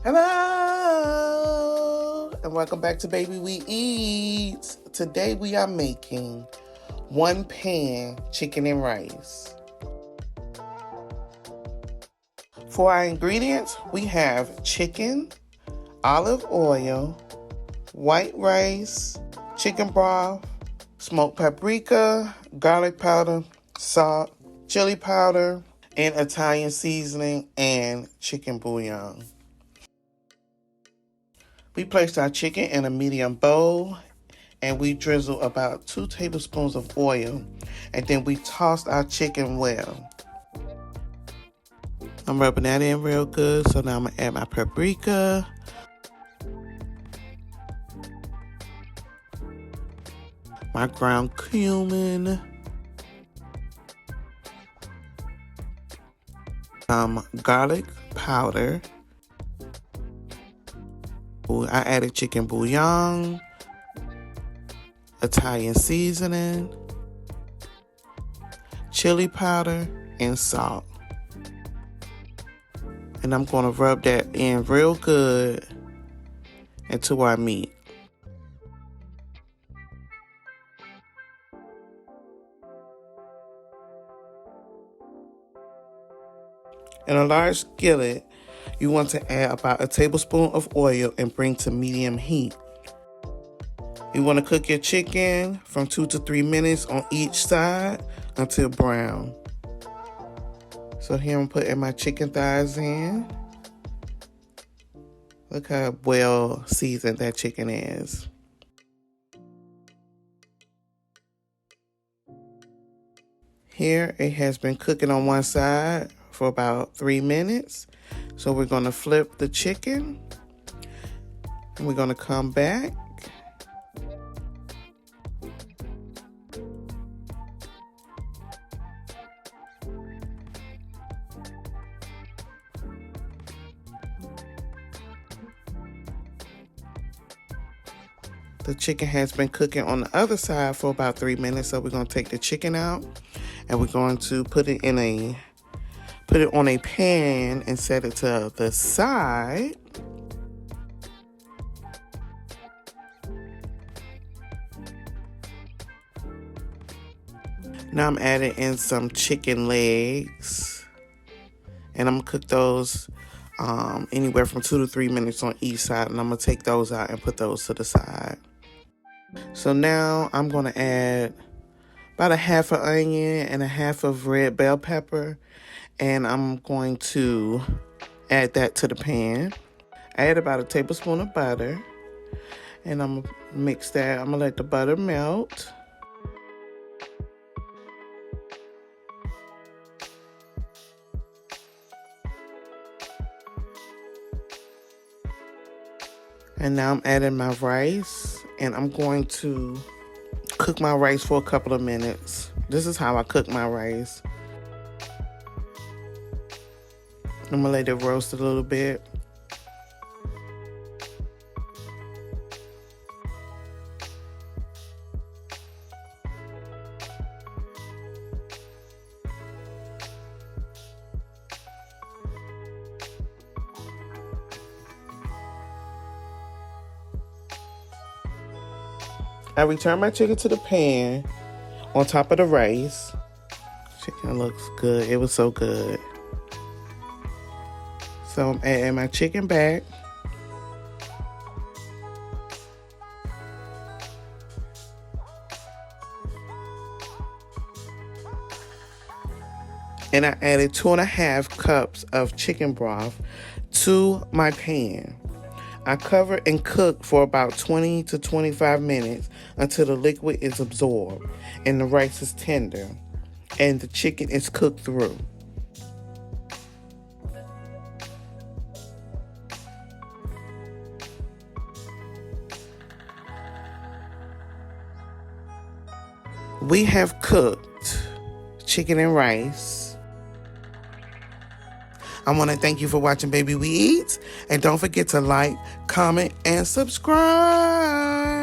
Hello, and welcome back to Baby We Eat. Today we are making 1 pan chicken and rice. For our ingredients, we have chicken, olive oil, white rice, chicken broth, smoked paprika, garlic powder, salt, chili powder, and Italian seasoning, and chicken bouillon. We placed our chicken in a medium bowl and we drizzle about 2 tablespoons of oil, and then we tossed our chicken well. I'm rubbing that in real good, so now I'm gonna add my paprika, my ground cumin, garlic powder. I added chicken bouillon, Italian seasoning, chili powder, and salt. And I'm going to rub that in real good into our meat. In a large skillet, you want to add about a tablespoon of oil and bring to medium heat. You want to cook your chicken from 2 to 3 minutes on each side until brown. So here I'm putting my chicken thighs in. Look how well seasoned that chicken is. Here it has been cooking on one side for about 3 minutes. So we're going to flip the chicken and we're going to come back. The chicken has been cooking on the other side for about 3 minutes, so we're going to take the chicken out and we're going to put it on a pan and set it to the side. Now I'm adding in some chicken legs, and I'm gonna cook those anywhere from 2 to 3 minutes on each side, and I'm gonna take those out and put those to the side. So now I'm gonna add about a half an onion and a half of red bell pepper, and I'm going to add that to the pan. I add about a tablespoon of butter, and I'm gonna mix that. I'm gonna let the butter melt. And now I'm adding my rice, and I'm going to cook my rice for a couple of minutes. This is how I cook my rice. I'm gonna let it roast a little bit. I return my chicken to the pan on top of the rice. Chicken looks good. It was so good. So I'm adding my chicken back. And I added 2.5 cups of chicken broth to my pan. I cover and cook for about 20 to 25 minutes until the liquid is absorbed and the rice is tender and the chicken is cooked through. We have cooked chicken and rice. I want to thank you for watching Baby We Eat. And don't forget to like, comment, and subscribe.